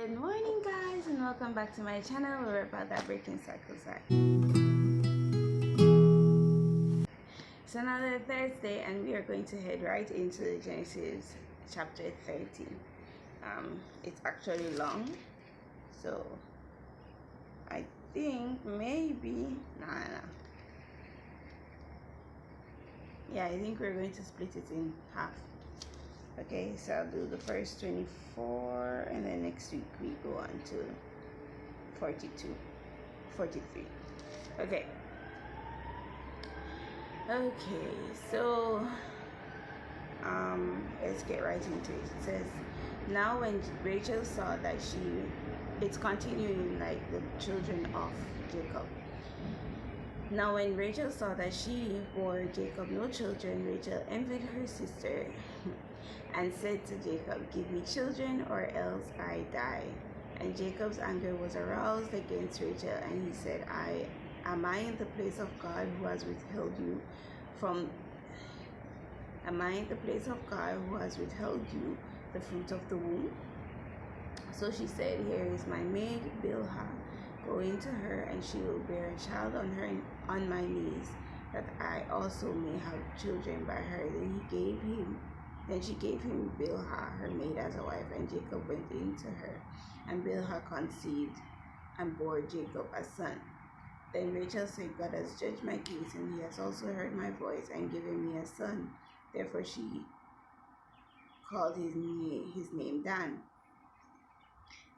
Good morning, guys, and welcome back to my channel. We're about that breaking cycles are. So now the Thursday, and we are going to head right into Genesis chapter 30. It's actually long, so I think maybe yeah, I think we're going to split it in half. Okay, so I'll do the first 24, and then next week we go on to 42, 43. Okay, so let's get right into it. It says, now when Rachel saw that it's continuing like the children of Jacob. Now when Rachel saw that she bore Jacob no children, Rachel envied her sister and said to Jacob, give me children or else I die. And Jacob's anger was aroused against Rachel, and he said, am I in the place of God who has withheld you the fruit of the womb? So she said, here is my maid Bilhah. Go in to her, and she will bear a child on my knees, that I also may have children by her. Then she gave him Bilhah, her maid, as a wife, and Jacob went in to her, and Bilhah conceived and bore Jacob a son. Then Rachel said, God has judged my case, and he has also heard my voice and given me a son. Therefore she called his name Dan.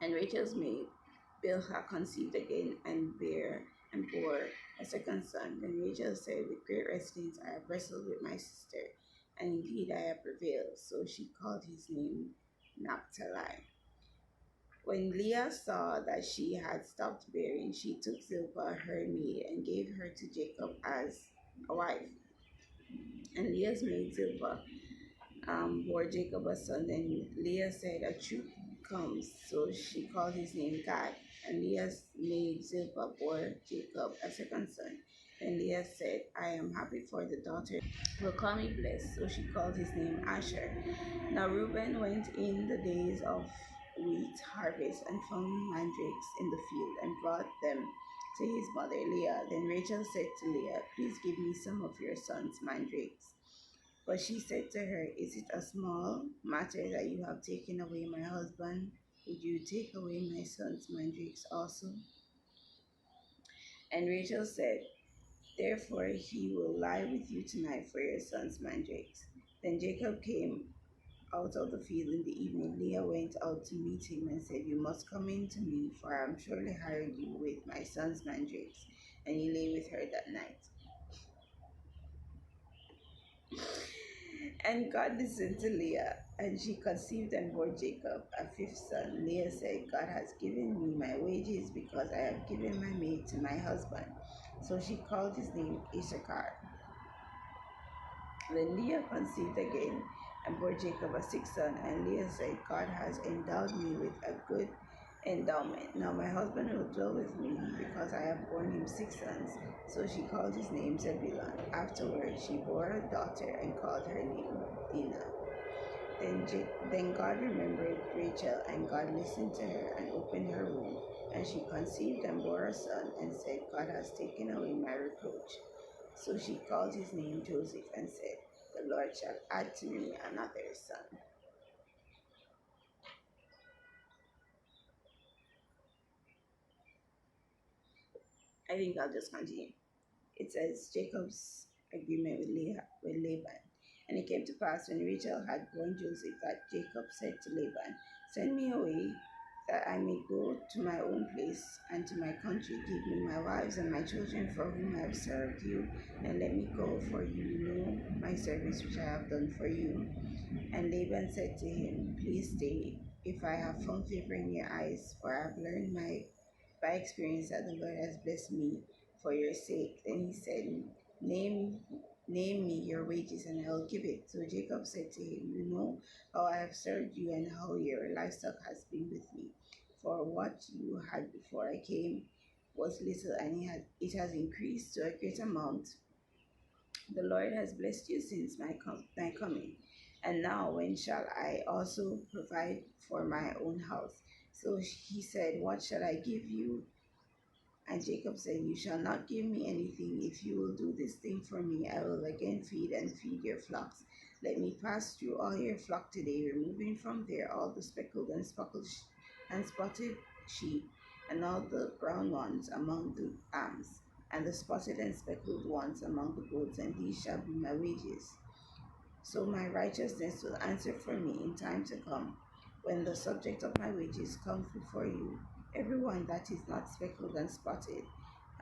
And Rachel's maid Bilhah conceived again and bore a second son. Then Rachel said, with great wrestlings I have wrestled with my sister, and indeed I have prevailed. So she called his name Naphtali. When Leah saw that she had stopped bearing, she took Zilpah her maid and gave her to Jacob as a wife. And Leah's maid Zilpah bore Jacob a son. Then Leah said, a troop comes. So she called his name Gad. And Leah's maid Zilpah bore Jacob a second son. Then Leah said, I am happy, for the daughter will call me blessed. So she called his name Asher. Now Reuben went in the days of wheat harvest and found mandrakes in the field and brought them to his mother Leah. Then Rachel said to Leah, please give me some of your son's mandrakes. But she said to her, is it a small matter that you have taken away my husband? Would you take away my son's mandrakes also? And Rachel said, therefore he will lie with you tonight for your son's mandrakes. Then Jacob came out of the field in the evening. Leah went out to meet him and said, you must come in to me, for I am surely hired you with my son's mandrakes. And he lay with her that night. And God listened to Leah, and she conceived and bore Jacob a fifth son. Leah said, God has given me my wages, because I have given my maid to my husband. So she called his name Issachar. Then Leah conceived again and bore Jacob a sixth son. And Leah said, God has endowed me with a good endowment. Now my husband will dwell with me, because I have borne him six sons. So she called his name Zebulun. Afterwards she bore a daughter and called her name Dinah. Then God remembered Rachel, and God listened to her and opened her womb. And she conceived and bore a son, and said, God has taken away my reproach. So she called his name Joseph, and said, the Lord shall add to me another son. I think I'll just continue. It says, Jacob's agreement with Laban. And it came to pass, when Rachel had born Joseph, that Jacob said to Laban, send me away, that I may go to my own place and to my country. Give me my wives and my children, for whom I have served you, and let me go, for you know my service which I have done for you. And Laban said to him, please stay, if I have found favor in your eyes, for I have learned by experience that the Lord has blessed me for your sake. Then he said, name me your wages, and I will give it. So Jacob said to him, you know how I have served you, and how your livestock has been with me. For what you had before I came was little, and it has increased to a great amount. The Lord has blessed you since my coming. And now when shall I also provide for my own house? So he said, "What shall I give you?" And Jacob said, "You shall not give me anything. If you will do this thing for me, I will again feed and feed your flocks. Let me pass through all your flock today, removing from there all the speckled and and spotted sheep, and all the brown ones among the lambs, and the spotted and speckled ones among the goats, and these shall be my wages. So my righteousness will answer for me in time to come, when the subject of my wages comes before you. Everyone that is not speckled and spotted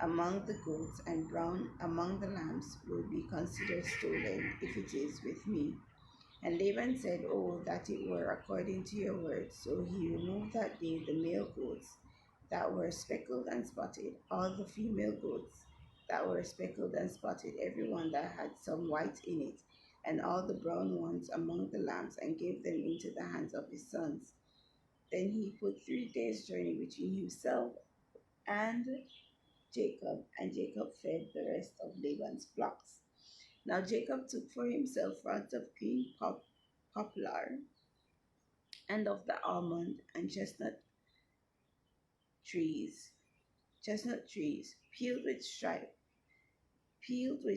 among the goats and brown among the lambs will be considered stolen if it is with me." And Laban said, "Oh, that it were according to your word." So he removed that day the male goats that were speckled and spotted, all the female goats that were speckled and spotted, every one that had some white in it, and all the brown ones among the lambs, and gave them into the hands of his sons. Then he put 3 days' journey between himself and and Jacob fed the rest of Laban's flocks. Now Jacob took for himself rods of green poplar, and of the almond and chestnut trees, peeled with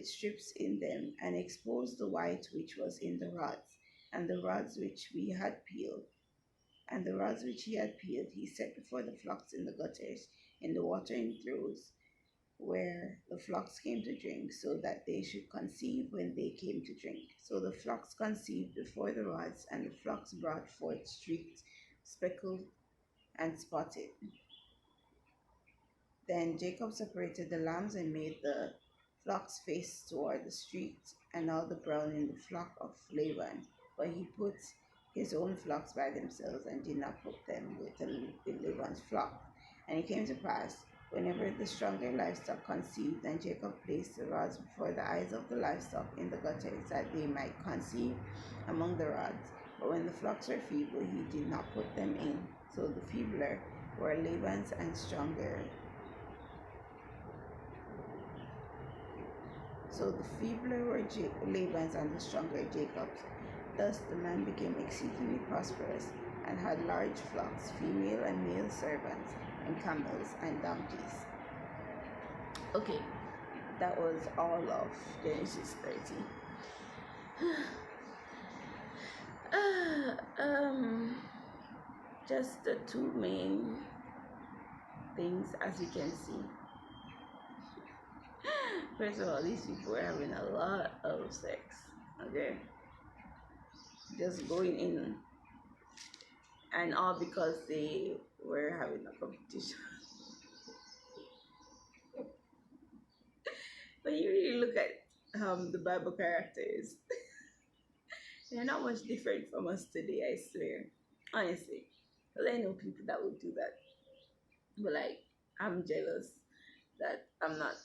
strips in them, and exposed the white which was in the rods, and the rods which we had peeled. And the rods which he had peeled he set before the flocks in the gutters, in the watering troughs, where the flocks came to drink, so that they should conceive when they came to drink. So the flocks conceived before the rods, and the flocks brought forth streaked, speckled, and spotted. Then Jacob separated the lambs and made the flocks face toward the street, and all the brown in the flock of Laban. But he put his own flocks by themselves, and did not put them with Laban's flock. And it came to pass, whenever the stronger livestock conceived, then Jacob placed the rods before the eyes of the livestock in the gutters, that they might conceive among the rods. But when the flocks were feeble, he did not put them in. So the feebler were Laban's, and stronger. So the feebler were Laban's, and the stronger Jacob's. Thus the man became exceedingly prosperous, and had large flocks, female and male servants, and camels and donkeys. Okay, that was all of Genesis 30. Just the two main things, as you can see. First of all, these people were having a lot of sex. Okay, just going in, and all because they were having a competition. When you really look at the Bible characters, they're not much different from us today, I swear. Honestly. Because I know people that would do that. But like, I'm jealous that I'm not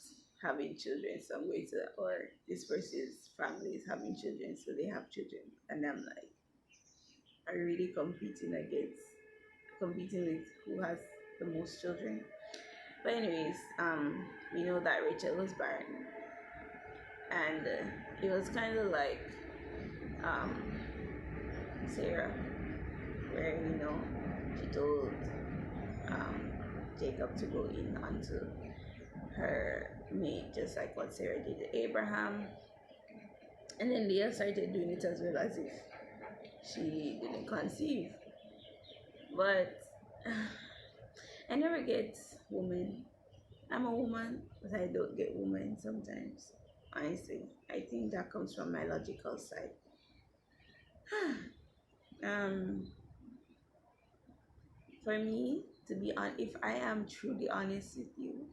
having children, so I'm going to, or this person's family is having children, so they have children. And I'm like, are you really competing with who has the most children? But anyways, we know that Rachel was barren, and it was kind of like um, Sarah, where she told um, Jacob to go in onto her mate, just like what Sarah did to Abraham. And then Leah started doing it as well, as if she didn't conceive. But I never get women. I'm a woman, but I don't get women sometimes. Honestly, I think that comes from my logical side. um, for me, to be honest, if I am truly honest with you,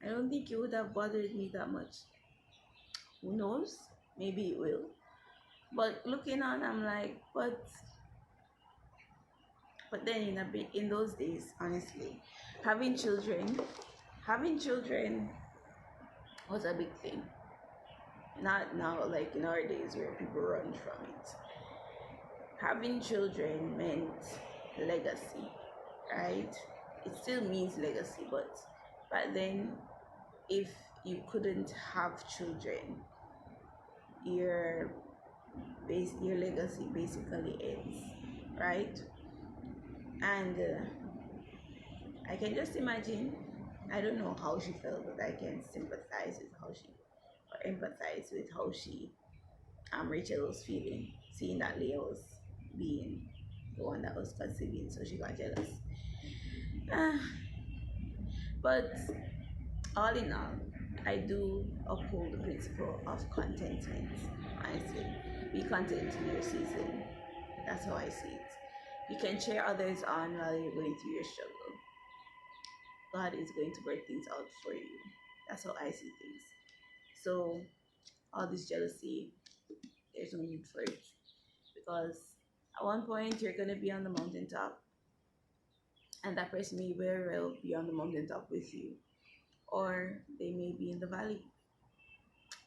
I don't think it would have bothered me that much. Who knows? Maybe it will. But looking on, I'm like, but then in those days, honestly, having children, having children was a big thing. Not now, like in our days where people run from it. Having children meant legacy, right? It still means legacy, but back then, if you couldn't have children, your legacy basically ends. right? And I can just imagine. I don't know how she felt, but I can sympathize with how she, or empathize with how Rachel was feeling, seeing that Leah was being the one that was conceiving, so she got jealous. Uh, but all in all, I do uphold the principle of contentment. Honestly, be content in your season. That's how I see it. You can cheer others on while you're going through your struggle. God is going to work things out for you. That's how I see things. So all this jealousy, there's no need for it, because at one point you're gonna be on the mountaintop, and that person may very well be on the mountaintop with you, or they may be in the valley.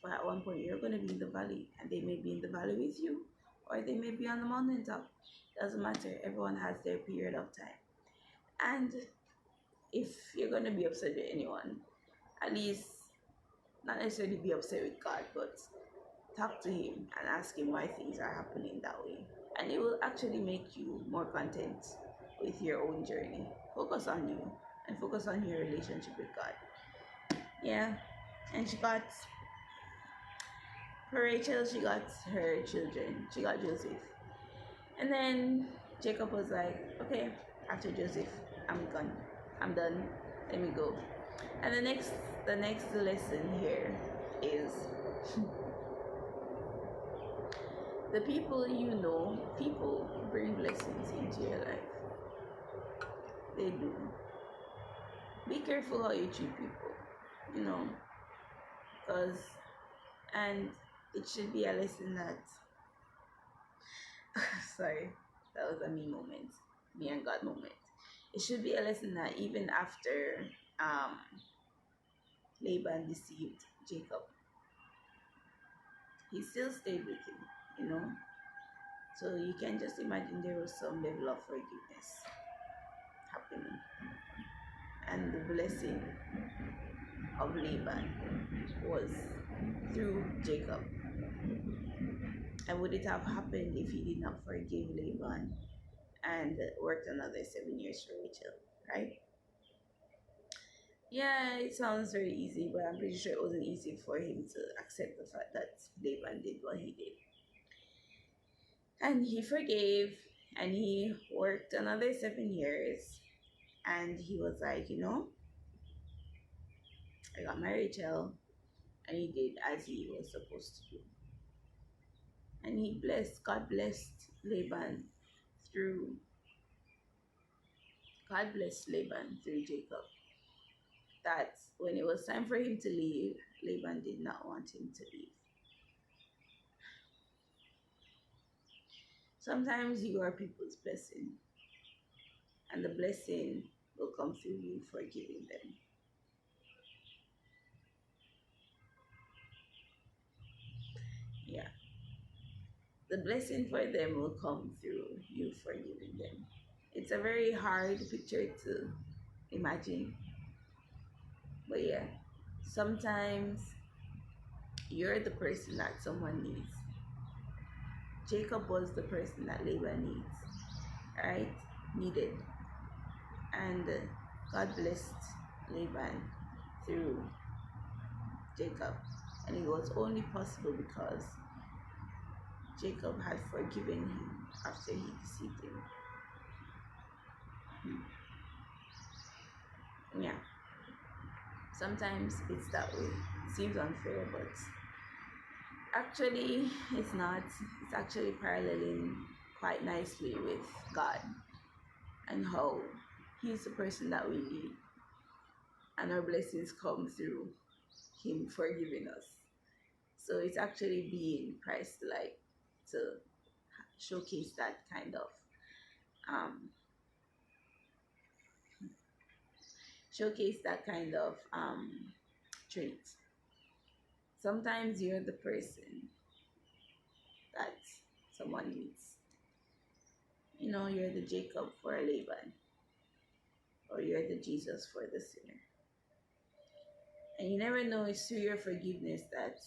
But at one point you're gonna be in the valley, and they may be in the valley with you, or they may be on the mountaintop. Doesn't matter. Everyone has their period of time, and if you're gonna be upset with anyone, at least not necessarily be upset with God, but talk to Him and ask Him why things are happening that way. And it will actually make you more content with your own journey. Focus on you and focus on your relationship with God. Yeah. And for Rachel, she got her children. She got Joseph. And then Jacob was like, okay, after Joseph, I'm gone. I'm done. Let me go. And the next lesson here is the people bring blessings into your life. They do. Be careful how you treat people, you know, because, and it should be a lesson that, sorry, that was a me and God moment. It should be a lesson that even after Laban deceived Jacob, he still stayed with him, you know. So you can just imagine there was some level of forgiveness happening. And the blessing of Laban was through Jacob. And would it have happened if he did not forgive Laban and worked another 7 years for Rachel, right? Yeah, it sounds very easy, but I'm pretty sure it wasn't easy for him to accept the fact that Laban did what he did. And he forgave, and he worked another 7 years, and he was like, I got my Rachel, and he did as he was supposed to do. And God blessed Laban through, God blessed Laban through Jacob. That when it was time for him to leave, Laban did not want him to leave. Sometimes you are people's blessing, and the blessing will come through you forgiving them. Yeah. The blessing for them will come through you forgiving them. It's a very hard picture to imagine. But yeah, sometimes you're the person that someone needs. Jacob was the person that Laban needs, right? Needed. And God blessed Laban through Jacob. And it was only possible because Jacob had forgiven him after he deceived him. Yeah. Sometimes it's that way. It seems unfair, but actually it's not. It's actually paralleling quite nicely with God and how He's the person that we need, and our blessings come through Him forgiving us. So it's actually being Christ like to showcase that kind of um trait. Sometimes you're the person that someone needs. You're the Jacob for Laban, or you're the Jesus for the sinner. And you never know, it's through your forgiveness that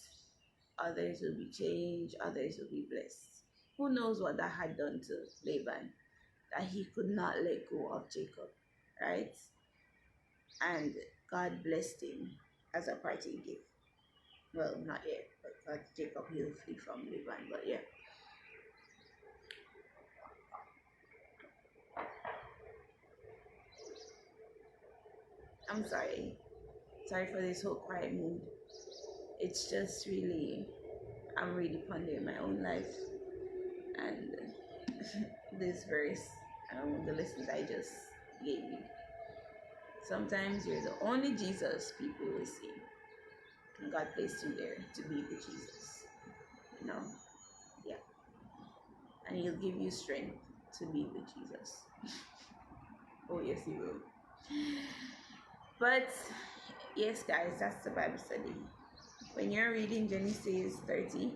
others will be changed, others will be blessed. Who knows what that had done to Laban? that he could not let go of Jacob, right? And God blessed him as a parting gift. Well, not yet, but God, Jacob he'll flee from Laban, but yeah. I'm sorry. Sorry for this whole quiet mood. It's just really, I'm really pondering my own life and this verse, the lessons I just gave you. Sometimes you're the only Jesus people will see. And God placed you there to be the Jesus. You know? Yeah. And He'll give you strength to be with Jesus. Oh, yes, He will. But, yes, guys, that's the Bible study. When you're reading Genesis 30,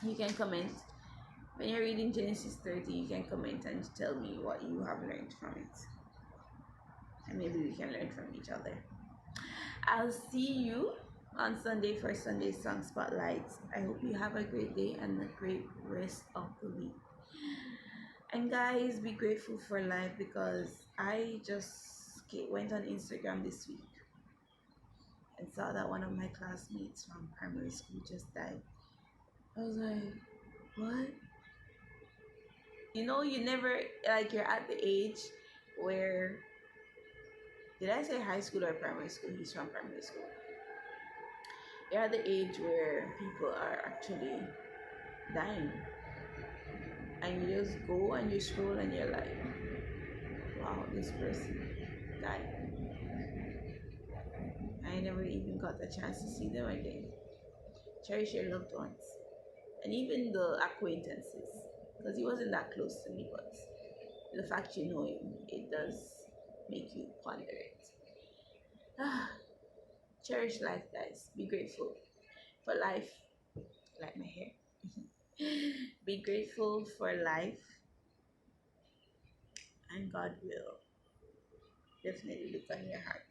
you can comment. When you're reading Genesis 30, you can comment and tell me what you have learned from it. And maybe we can learn from each other. I'll see you on Sunday for Sunday Song Spotlight. I hope you have a great day and a great rest of the week. And guys, be grateful for life, because I just went on Instagram this week and saw that one of my classmates from primary school just died. I was like, what? You know, you never, like, you're at the age where, did I say high school or primary school? He's from primary school. You're at the age where people are actually dying. And you just go and you scroll and you're like, wow, this person died. I never even got the chance to see them again. Cherish your loved ones. And even the acquaintances. Because he wasn't that close to me, but the fact you know him, it does make you ponder it. Cherish life, guys. Be grateful for life. Like my hair. Be grateful for life, and God will definitely look on your heart.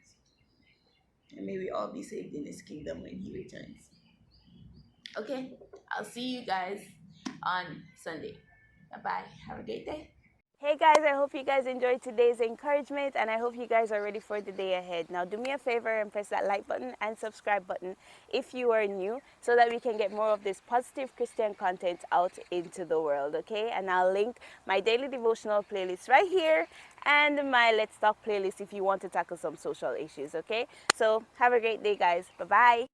And may we all be saved in His kingdom when He returns. Okay, I'll see you guys on Sunday. Bye bye. Have a great day. Hey guys, I hope you guys enjoyed today's encouragement, and I hope you guys are ready for the day ahead. Now do me a favor and press that like button and subscribe button if you are new, so that we can get more of this positive Christian content out into the world, okay? And I'll link my daily devotional playlist right here and my Let's Talk playlist if you want to tackle some social issues, okay? So have a great day, guys. Bye-bye.